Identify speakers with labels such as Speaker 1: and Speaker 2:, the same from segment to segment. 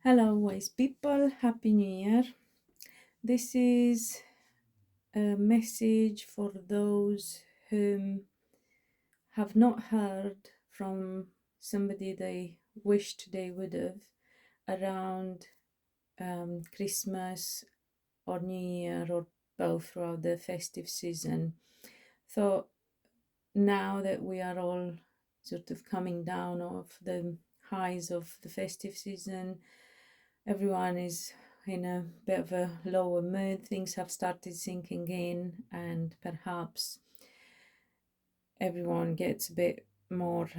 Speaker 1: Hello, wise people. Happy New Year. This is a message for those whom have not heard from somebody they wished they would have around Christmas or New Year or both throughout the festive season. So now that we are all sort of coming down off the highs of the festive season, everyone is in a bit of a lower mood. Things have started sinking in, and perhaps everyone gets a bit more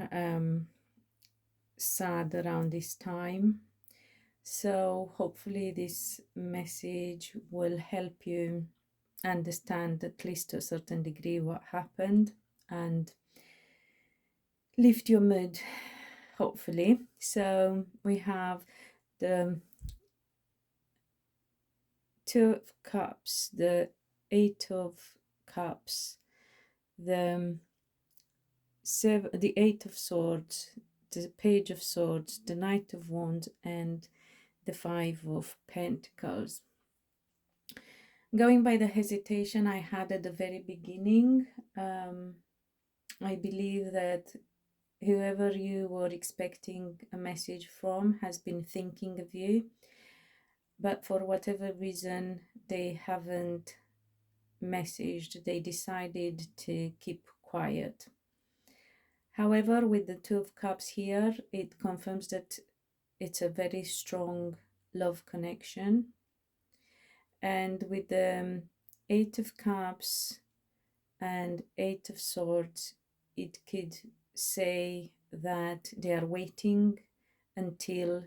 Speaker 1: sad around this time. So, hopefully, this message will help you understand, at least to a certain degree, what happened and lift your mood, hopefully. So, we have the Two of Cups, the Eight of Cups, the the Eight of Swords, the Page of Swords, the Knight of Wands, and the Five of Pentacles. Going by the hesitation I had at the very beginning, I believe that whoever you were expecting a message from has been thinking of you, but for whatever reason they haven't messaged, they decided to keep quiet. However, with the Two of Cups here, it confirms that it's a very strong love connection. And with the Eight of Cups and Eight of Swords, it could say that they are waiting until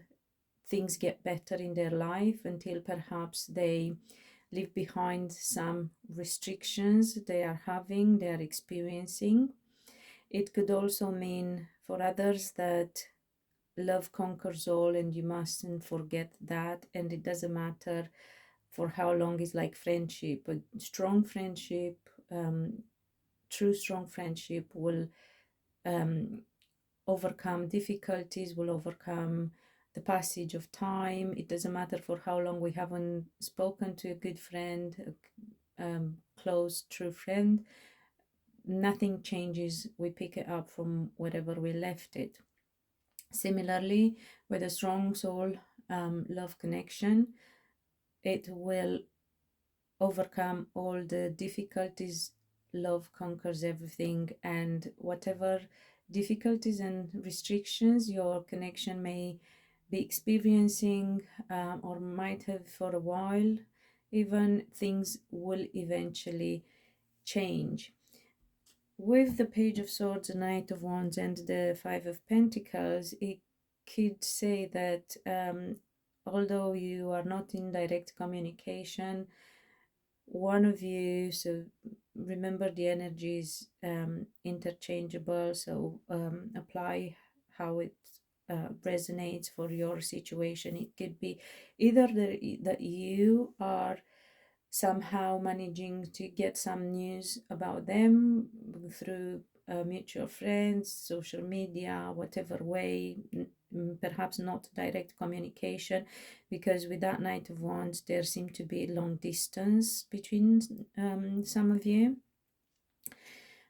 Speaker 1: things get better in their life, until perhaps they leave behind some restrictions they are having, they are experiencing. It could also mean for others that love conquers all and you mustn't forget that, and it doesn't matter for how long. It's like friendship. A strong friendship, true strong friendship will overcome difficulties, will overcome the passage of time. It doesn't matter for how long we haven't spoken to a good friend, a close, true friend. Nothing changes. We pick it up from wherever we left it. Similarly, with a strong soul love connection, it will overcome all the difficulties. Love conquers everything, and whatever difficulties and restrictions your connection may be experiencing or might have for a while, even, things will eventually change. With the Page of Swords, the Knight of Wands, and the Five of Pentacles, it could say that although you are not in direct communication, one of you, so remember the energy is interchangeable, so apply how it resonates for your situation. It could be either that you are somehow managing to get some news about them through mutual friends, social media, whatever way, perhaps not direct communication, because with that Knight of Wands there seemed to be long distance between some of you.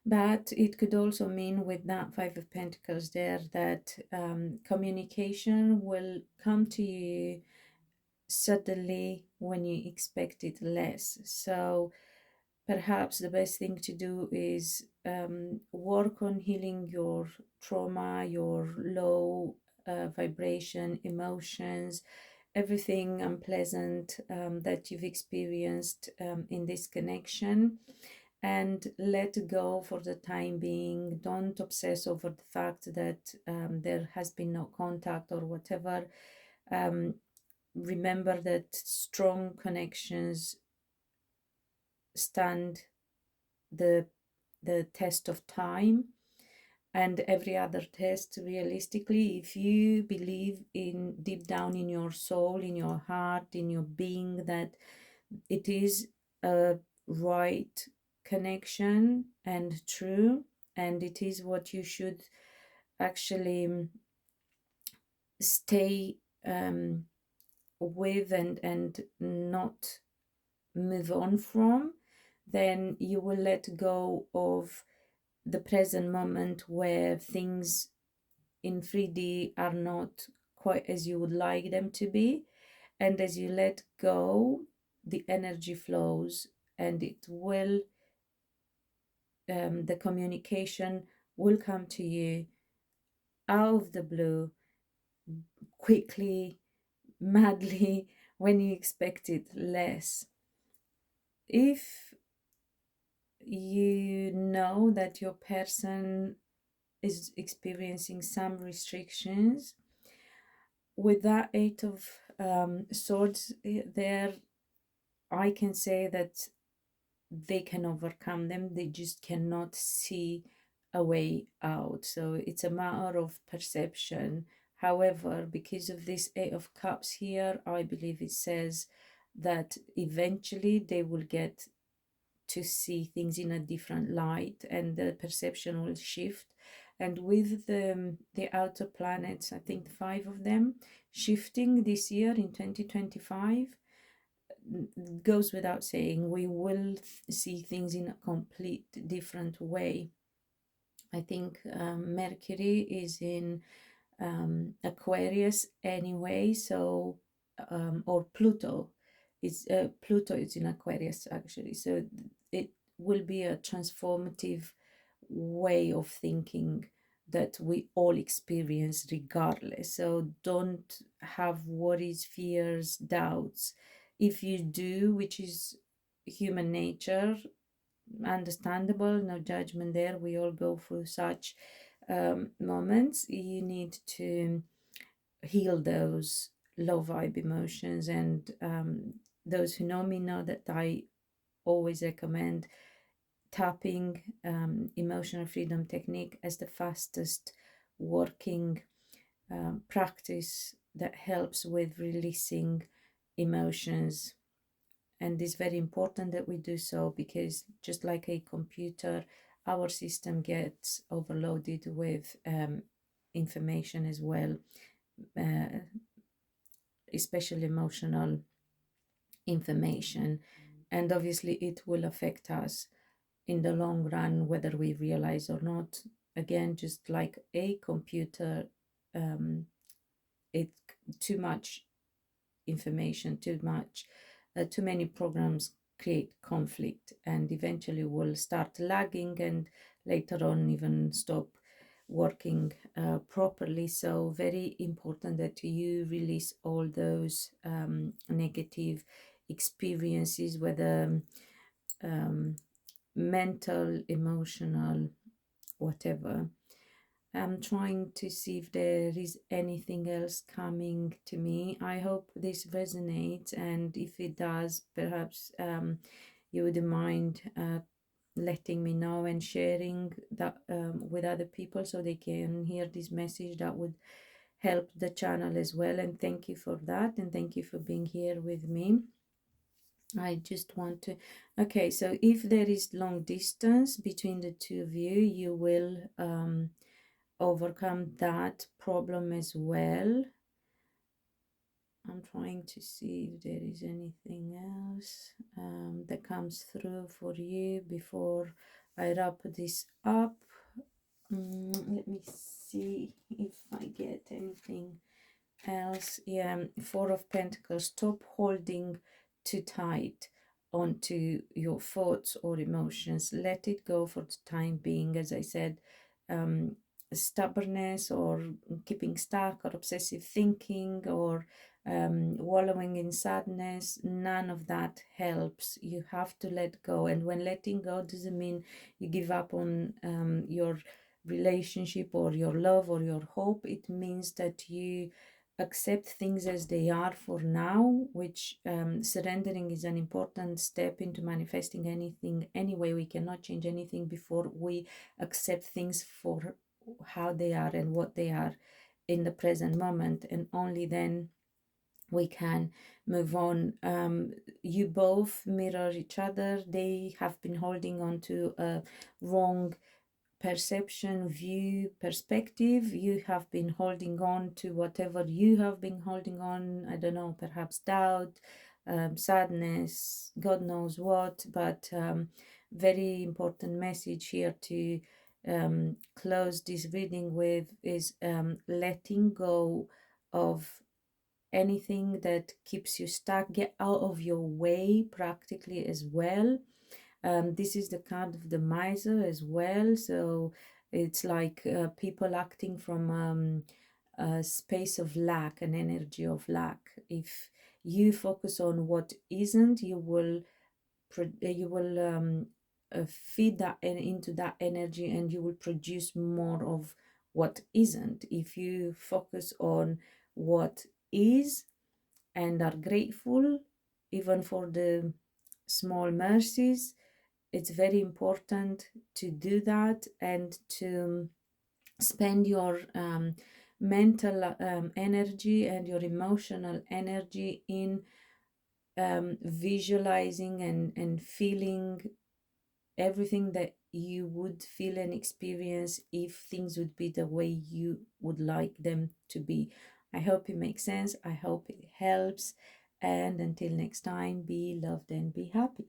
Speaker 1: But it could also mean with that Five of Pentacles there that communication will come to you suddenly when you expect it less. So perhaps the best thing to do is work on healing your trauma, your low vibration, emotions, everything unpleasant that you've experienced in this connection, and let go for the time being. Don't obsess over the fact that there has been no contact or whatever. Remember that strong connections stand the test of time, and every other test. Realistically, if you believe in deep down in your soul, in your heart, in your being, that it is a right connection and true, and it is what you should actually stay with and not move on from, then you will let go of the present moment where things in 3D are not quite as you would like them to be. And as you let go, the energy flows, and it will, the communication will come to you out of the blue, quickly, madly, when you expect it less. If you know that your person is experiencing some restrictions, with that Eight of Swords there, I can say that they can overcome them. They just cannot see a way out. So it's a matter of perception. However, because of this Eight of Cups here, I believe it says that eventually they will get to see things in a different light, and the perception will shift. And with the outer planets, I think 5 of them shifting this year in 2025, goes without saying, we will see things in a complete different way. I think Mercury is in Aquarius anyway, so or Pluto is in Aquarius actually, so it will be a transformative way of thinking that we all experience regardless. So don't have worries, fears, doubts. If you do, which is human nature, understandable, no judgment there, we all go through such moments, you need to heal those low vibe emotions. And those who know me know that I always recommend tapping, emotional freedom technique, as the fastest working practice that helps with releasing emotions. And it's very important that we do so, because just like a computer, our system gets overloaded with information as well, especially emotional information. And obviously it will affect us in the long run, whether we realize or not. Again, just like a computer, it too much information, too many programs create conflict, and eventually will start lagging, and later on even stop working properly. So very important that you release all those negative experiences, whether mental, emotional, whatever. I'm trying to see if there is anything else coming to me. I hope this resonates, and if it does, perhaps you wouldn't mind letting me know and sharing that with other people, so they can hear this message. That would help the channel as well. And thank you for that, and thank you for being here with me. I just want to, okay, so if there is long distance between the two of you, you will overcome that problem as well. I'm trying to see if there is anything else that comes through for you before I wrap this up. Let me see if I get anything else. Yeah, Four of Pentacles. Stop holding too tight onto your thoughts or emotions. Let it go for the time being. As I said, stubbornness or keeping stuck or obsessive thinking or wallowing in sadness, none of that helps. You have to let go. And when letting go doesn't mean you give up on your relationship or your love or your hope. It means that you accept things as they are for now, which surrendering is an important step into manifesting anything. Anyway, we cannot change anything before we accept things for how they are and what they are in the present moment, and only then we can move on. You both mirror each other. They have been holding on to a wrong perception, view, perspective. You have been holding on to whatever you have been holding on, I don't know, perhaps doubt, sadness, God knows what, but very important message here to close this reading with is letting go of anything that keeps you stuck. Get out of your way practically as well. This is the card of the miser as well, so it's like people acting from a space of lack, an energy of lack. If you focus on what isn't, you will feed that into that energy, and you will produce more of what isn't. If you focus on what is and are grateful even for the small mercies, it's very important to do that and to spend your mental energy and your emotional energy in visualizing and feeling everything that you would feel and experience if things would be the way you would like them to be. I hope it makes sense. I hope it helps. And until next time, be loved and be happy.